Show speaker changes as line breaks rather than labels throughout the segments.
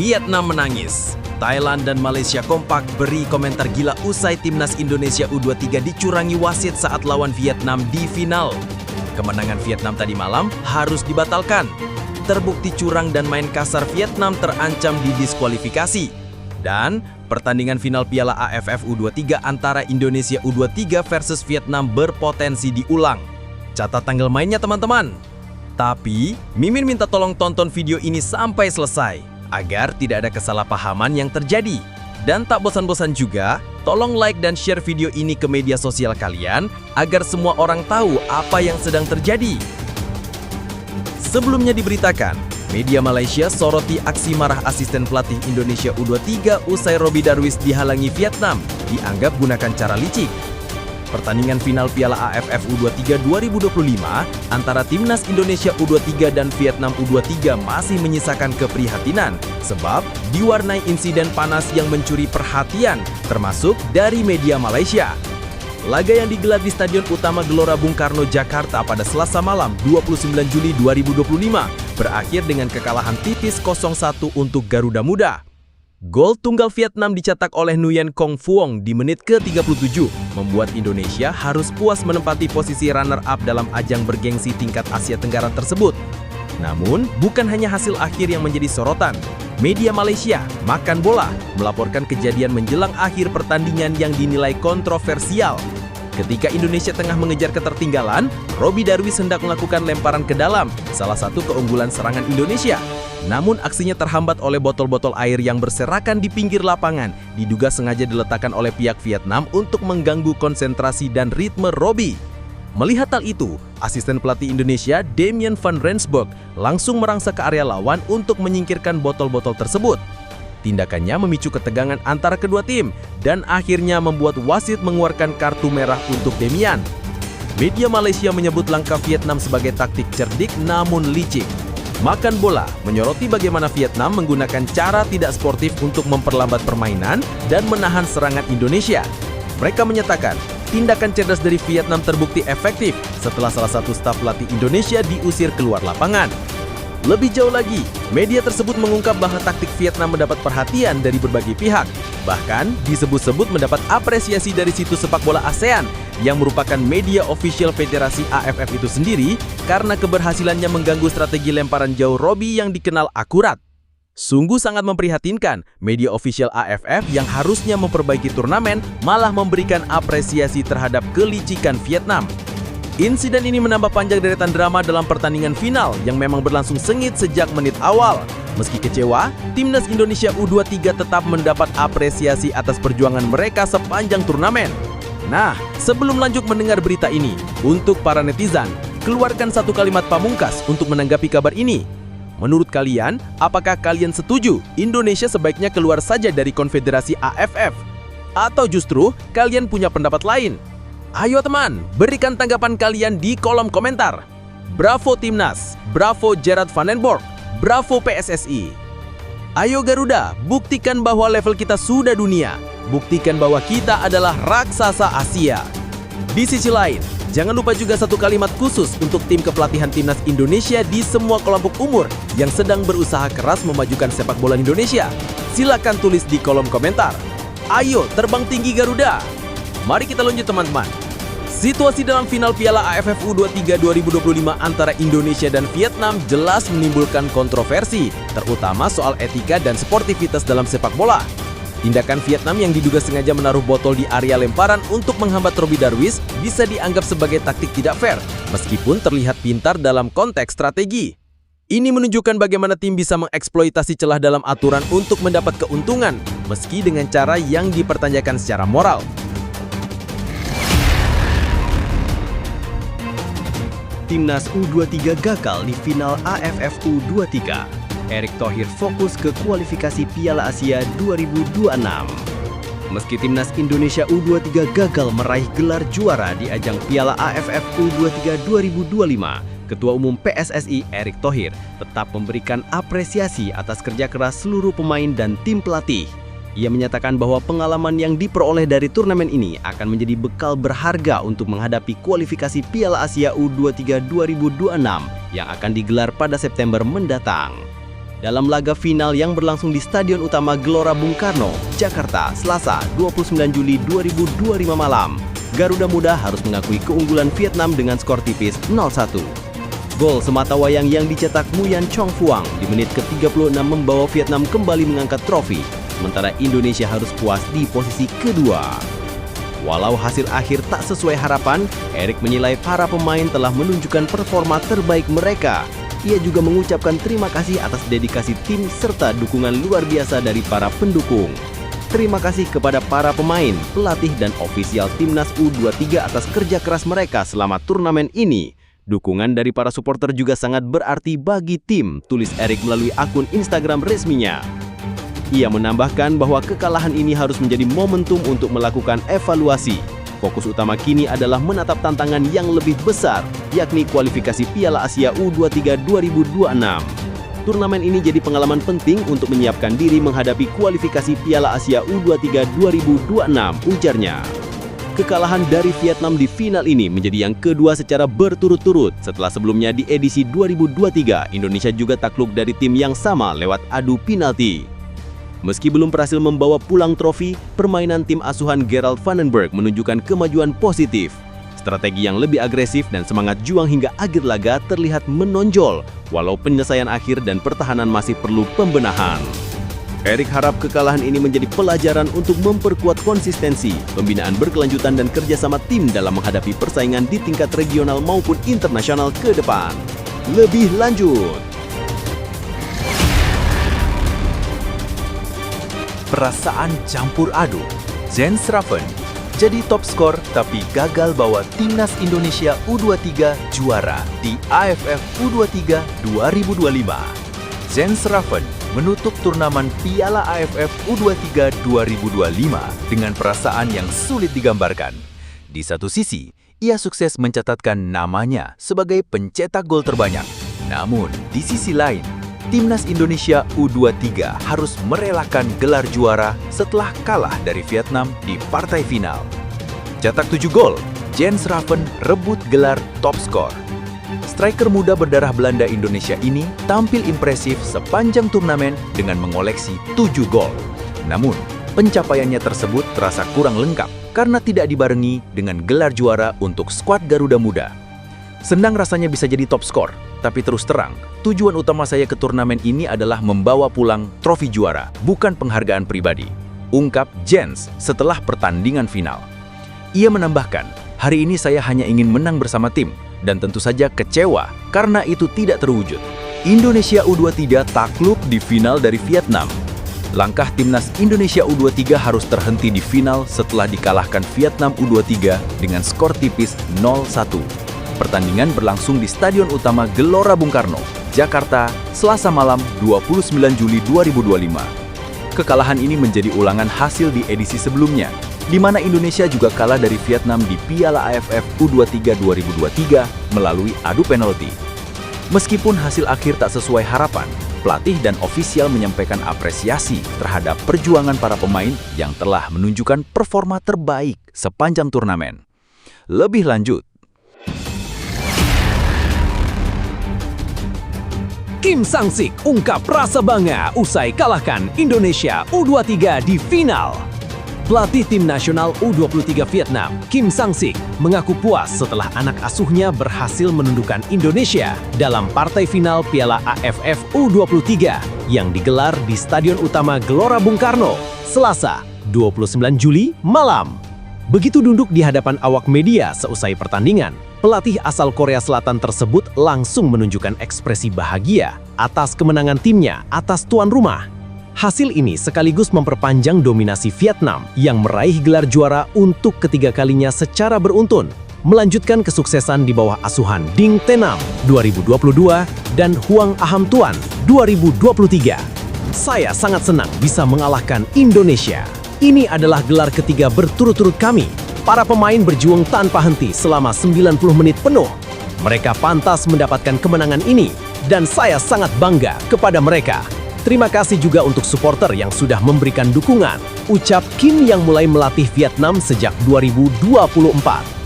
Vietnam menangis. Thailand dan Malaysia kompak beri komentar gila usai timnas Indonesia U23 dicurangi wasit saat lawan Vietnam di final. Kemenangan Vietnam tadi malam harus dibatalkan. Terbukti curang dan main kasar Vietnam terancam didiskualifikasi. Dan pertandingan final Piala AFF U23 antara Indonesia U23 versus Vietnam berpotensi diulang. Catat tanggal mainnya teman-teman. Tapi, Mimin minta tolong tonton video ini sampai selesai, agar tidak ada kesalahpahaman yang terjadi. Dan tak bosan-bosan juga, tolong like dan share video ini ke media sosial kalian, agar semua orang tahu apa yang sedang terjadi. Sebelumnya diberitakan, media Malaysia soroti aksi marah asisten pelatih Indonesia U23 usai Robbie Darwish dihalangi Vietnam, dianggap gunakan cara licik. Pertandingan final Piala AFF U23 2025 antara timnas Indonesia U23 dan Vietnam U23 masih menyisakan keprihatinan sebab diwarnai insiden panas yang mencuri perhatian, termasuk dari media Malaysia. Laga yang digelar di Stadion Utama Gelora Bung Karno, Jakarta pada Selasa malam 29 Juli 2025 berakhir dengan kekalahan tipis 0-1 untuk Garuda Muda. Gol tunggal Vietnam dicetak oleh Nguyen Kong Phuong di menit ke-37, membuat Indonesia harus puas menempati posisi runner-up dalam ajang bergengsi tingkat Asia Tenggara tersebut. Namun, bukan hanya hasil akhir yang menjadi sorotan. Media Malaysia, Makan Bola, melaporkan kejadian menjelang akhir pertandingan yang dinilai kontroversial. Ketika Indonesia tengah mengejar ketertinggalan, Robbie Darwish hendak melakukan lemparan ke dalam, salah satu keunggulan serangan Indonesia. Namun aksinya terhambat oleh botol-botol air yang berserakan di pinggir lapangan, diduga sengaja diletakkan oleh pihak Vietnam untuk mengganggu konsentrasi dan ritme Robbie. Melihat hal itu, asisten pelatih Indonesia Damien van Rensburg langsung merangsek ke area lawan untuk menyingkirkan botol-botol tersebut. Tindakannya memicu ketegangan antara kedua tim dan akhirnya membuat wasit mengeluarkan kartu merah untuk Damian. Media Malaysia menyebut langkah Vietnam sebagai taktik cerdik namun licik. Makan Bola menyoroti bagaimana Vietnam menggunakan cara tidak sportif untuk memperlambat permainan dan menahan serangan Indonesia. Mereka menyatakan, tindakan cerdas dari Vietnam terbukti efektif setelah salah satu staf pelatih Indonesia diusir keluar lapangan. Lebih jauh lagi, media tersebut mengungkap bahwa taktik Vietnam mendapat perhatian dari berbagai pihak. Bahkan, disebut-sebut mendapat apresiasi dari situs sepak bola ASEAN yang merupakan media official Federasi AFF itu sendiri karena keberhasilannya mengganggu strategi lemparan jauh Robbie yang dikenal akurat. Sungguh sangat memprihatinkan, media official AFF yang harusnya memperbaiki turnamen malah memberikan apresiasi terhadap kelicikan Vietnam. Insiden ini menambah panjang deretan drama dalam pertandingan final yang memang berlangsung sengit sejak menit awal. Meski kecewa, timnas Indonesia U23 tetap mendapat apresiasi atas perjuangan mereka sepanjang turnamen. Nah, sebelum lanjut mendengar berita ini, untuk para netizen, keluarkan satu kalimat pamungkas untuk menanggapi kabar ini. Menurut kalian, apakah kalian setuju Indonesia sebaiknya keluar saja dari Konfederasi AFF? Atau justru kalian punya pendapat lain? Ayo teman, berikan tanggapan kalian di kolom komentar. Bravo Timnas, bravo Gerard van den Borg, bravo PSSI. Ayo Garuda, buktikan bahwa level kita sudah dunia. Buktikan bahwa kita adalah raksasa Asia. Di sisi lain, jangan lupa juga satu kalimat khusus untuk tim kepelatihan timnas Indonesia di semua kelompok umur yang sedang berusaha keras memajukan sepak bola Indonesia. Silakan tulis di kolom komentar. Ayo terbang tinggi Garuda. Mari kita lanjut teman-teman. Situasi dalam final Piala AFF U23 2025 antara Indonesia dan Vietnam jelas menimbulkan kontroversi, terutama soal etika dan sportivitas dalam sepak bola. Tindakan Vietnam yang diduga sengaja menaruh botol di area lemparan untuk menghambat Robbie Darwish bisa dianggap sebagai taktik tidak fair, meskipun terlihat pintar dalam konteks strategi. Ini menunjukkan bagaimana tim bisa mengeksploitasi celah dalam aturan untuk mendapat keuntungan, meski dengan cara yang dipertanyakan secara moral.
Timnas U23 gagal di final AFF U23. Erick Thohir fokus ke kualifikasi Piala Asia 2026. Meski Timnas Indonesia U23 gagal meraih gelar juara di ajang Piala AFF U23 2025, Ketua Umum PSSI Erick Thohir tetap memberikan apresiasi atas kerja keras seluruh pemain dan tim pelatih. Ia menyatakan bahwa pengalaman yang diperoleh dari turnamen ini akan menjadi bekal berharga untuk menghadapi kualifikasi Piala Asia U23 2026 yang akan digelar pada September mendatang. dalam laga final yang berlangsung di Stadion Utama Gelora Bung Karno, Jakarta, Selasa 29 Juli 2025 malam. Garuda Muda harus mengakui keunggulan Vietnam dengan skor tipis 0-1. Gol sematawayang yang dicetak Nguyen Chong Phuong di menit ke-36 membawa Vietnam kembali mengangkat trofi, sementara Indonesia harus puas di posisi kedua. Walau hasil akhir tak sesuai harapan, Erik menilai para pemain telah menunjukkan performa terbaik mereka. Ia juga mengucapkan terima kasih atas dedikasi tim serta dukungan luar biasa dari para pendukung. Terima kasih kepada para pemain, pelatih, dan ofisial Timnas U23 atas kerja keras mereka selama turnamen ini. Dukungan dari para supporter juga sangat berarti bagi tim, tulis Erik melalui akun Instagram resminya. Ia menambahkan bahwa kekalahan ini harus menjadi momentum untuk melakukan evaluasi. Fokus utama kini adalah menatap tantangan yang lebih besar, yakni kualifikasi Piala Asia U23 2026. Turnamen ini jadi pengalaman penting untuk menyiapkan diri menghadapi kualifikasi Piala Asia U23 2026, ujarnya. Kekalahan dari Vietnam di final ini menjadi yang kedua secara berturut-turut. Setelah sebelumnya di edisi 2023, Indonesia juga takluk dari tim yang sama lewat adu penalti. Meski belum berhasil membawa pulang trofi, permainan tim asuhan Gerald Vandenberg menunjukkan kemajuan positif. Strategi yang lebih agresif dan semangat juang hingga akhir laga terlihat menonjol, walau penyelesaian akhir dan pertahanan masih perlu pembenahan. Erik harap kekalahan ini menjadi pelajaran untuk memperkuat konsistensi, pembinaan berkelanjutan dan kerjasama tim dalam menghadapi persaingan di tingkat regional maupun internasional ke depan. Lebih lanjut,
perasaan campur aduk. Jens Schraven jadi top skor tapi gagal bawa Timnas Indonesia U23 juara di AFF U23 2025. Jens Schraven menutup turnamen Piala AFF U23 2025 dengan perasaan yang sulit digambarkan. Di satu sisi, ia sukses mencatatkan namanya sebagai pencetak gol terbanyak. Namun, di sisi lain, Timnas Indonesia U23 harus merelakan gelar juara setelah kalah dari Vietnam di partai final. Cetak 7 gol, Jens Schraven rebut gelar top skor. Striker muda berdarah Belanda Indonesia ini tampil impresif sepanjang turnamen dengan mengoleksi 7 gol. Namun, pencapaiannya tersebut terasa kurang lengkap karena tidak dibarengi dengan gelar juara untuk skuad Garuda Muda. Senang rasanya bisa jadi top skor, tapi terus terang, tujuan utama saya ke turnamen ini adalah membawa pulang trofi juara, bukan penghargaan pribadi, ungkap Jens setelah pertandingan final. Ia menambahkan, hari ini saya hanya ingin menang bersama tim, dan tentu saja kecewa karena itu tidak terwujud. Indonesia U23 takluk di final dari Vietnam. Langkah Timnas Indonesia U23 harus terhenti di final setelah dikalahkan Vietnam U23 dengan skor tipis 0-1. Pertandingan berlangsung di Stadion Utama Gelora Bung Karno, Jakarta, Selasa malam 29 Juli 2025. Kekalahan ini menjadi ulangan hasil di edisi sebelumnya, di mana Indonesia juga kalah dari Vietnam di Piala AFF U23 2023 melalui adu penalti. Meskipun hasil akhir tak sesuai harapan, pelatih dan ofisial menyampaikan apresiasi terhadap perjuangan para pemain yang telah menunjukkan performa terbaik sepanjang turnamen. Lebih lanjut,
Kim Sang-sik ungkap rasa bangga usai kalahkan Indonesia U23 di final. Pelatih tim nasional U23 Vietnam, Kim Sang-sik, mengaku puas setelah anak asuhnya berhasil menundukkan Indonesia dalam partai final Piala AFF U23 yang digelar di Stadion Utama Gelora Bung Karno, Selasa, 29 Juli malam. Begitu duduk di hadapan awak media seusai pertandingan, pelatih asal Korea Selatan tersebut langsung menunjukkan ekspresi bahagia atas kemenangan timnya atas tuan rumah. Hasil ini sekaligus memperpanjang dominasi Vietnam yang meraih gelar juara untuk ketiga kalinya secara beruntun, melanjutkan kesuksesan di bawah asuhan Ding Tenam 2022 dan Huang Aham Tuan 2023. Saya sangat senang bisa mengalahkan Indonesia. Ini adalah gelar ketiga berturut-turut kami. Para pemain berjuang tanpa henti selama 90 menit penuh. Mereka pantas mendapatkan kemenangan ini, dan saya sangat bangga kepada mereka. Terima kasih juga untuk supporter yang sudah memberikan dukungan, ucap Kim yang mulai melatih Vietnam sejak 2024.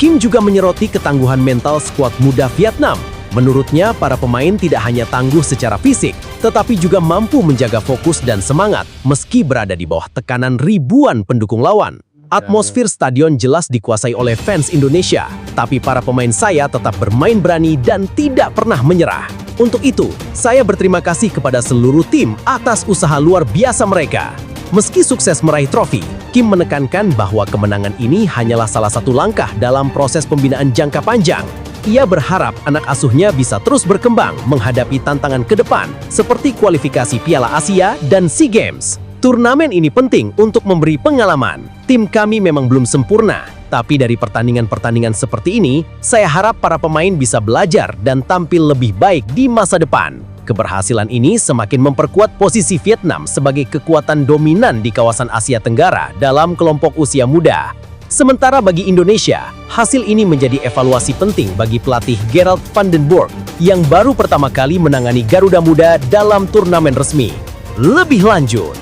Kim juga menyoroti ketangguhan mental skuad muda Vietnam
Menurutnya, para pemain tidak hanya tangguh secara fisik, tetapi juga mampu menjaga fokus dan semangat meski berada di bawah tekanan ribuan pendukung lawan. Atmosfer stadion jelas dikuasai oleh fans Indonesia, tapi para pemain saya tetap bermain berani dan tidak pernah menyerah. Untuk itu, saya berterima kasih kepada seluruh tim atas usaha luar biasa mereka. Meski sukses meraih trofi, Kim menekankan bahwa kemenangan ini hanyalah salah satu langkah dalam proses pembinaan jangka panjang. Ia berharap anak asuhnya bisa terus berkembang menghadapi tantangan ke depan seperti kualifikasi Piala Asia dan SEA Games. Turnamen ini penting untuk memberi pengalaman. Tim kami memang belum sempurna, tapi dari pertandingan-pertandingan seperti ini, saya harap para pemain bisa belajar dan tampil lebih baik di masa depan. Keberhasilan ini semakin memperkuat posisi Vietnam sebagai kekuatan dominan di kawasan Asia Tenggara dalam kelompok usia muda. Sementara bagi Indonesia, hasil ini menjadi evaluasi penting bagi pelatih Gerald van den Burg yang baru pertama kali menangani Garuda Muda dalam turnamen resmi. Lebih lanjut,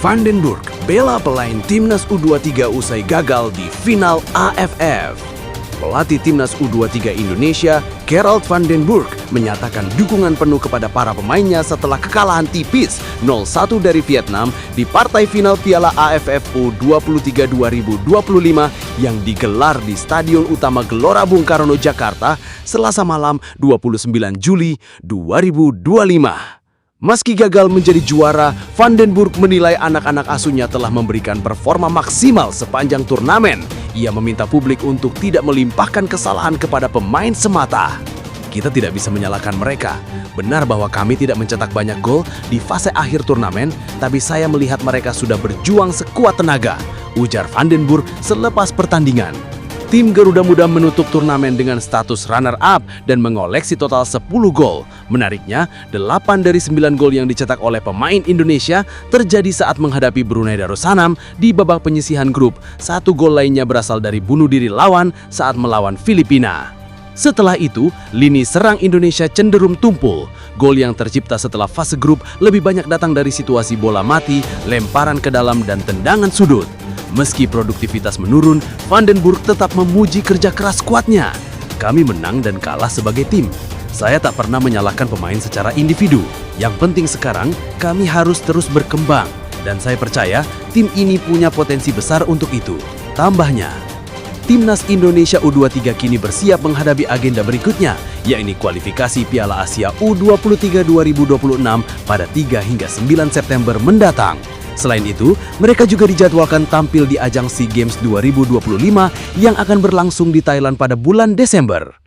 Van den Burg bela pelayan Timnas U23 usai gagal di final AFF. Pelatih Timnas U23 Indonesia, Gerald van den Burg, menyatakan dukungan penuh kepada para pemainnya setelah kekalahan tipis 0-1 dari Vietnam di partai final Piala AFF U23 2025 yang digelar di Stadion Utama Gelora Bung Karno, Jakarta, Selasa malam 29 Juli 2025. Meski gagal menjadi juara, Van den Burg menilai anak-anak asuhnya telah memberikan performa maksimal sepanjang turnamen. Ia meminta publik untuk tidak melimpahkan kesalahan kepada pemain semata. Kita tidak bisa menyalahkan mereka. Benar bahwa kami tidak mencetak banyak gol di fase akhir turnamen, tapi saya melihat mereka sudah berjuang sekuat tenaga, ujar Van den Burg selepas pertandingan. Tim Garuda Muda menutup turnamen dengan status runner-up dan mengoleksi total 10 gol. Menariknya, 8 dari 9 gol yang dicetak oleh pemain Indonesia terjadi saat menghadapi Brunei Darussalam di babak penyisihan grup. 1 gol lainnya berasal dari bunuh diri lawan saat melawan Filipina. Setelah itu, lini serang Indonesia cenderung tumpul. Gol yang tercipta setelah fase grup lebih banyak datang dari situasi bola mati, lemparan ke dalam, dan tendangan sudut. Meski produktivitas menurun, Van den Burg tetap memuji kerja keras skuadnya. Kami menang dan kalah sebagai tim. Saya tak pernah menyalahkan pemain secara individu. Yang penting sekarang, kami harus terus berkembang. Dan saya percaya, tim ini punya potensi besar untuk itu. Tambahnya, Timnas Indonesia U23 kini bersiap menghadapi agenda berikutnya, yakni kualifikasi Piala Asia U23 2026 pada 3 hingga 9 September mendatang. Selain itu, mereka juga dijadwalkan tampil di ajang SEA Games 2025 yang akan berlangsung di Thailand pada bulan Desember.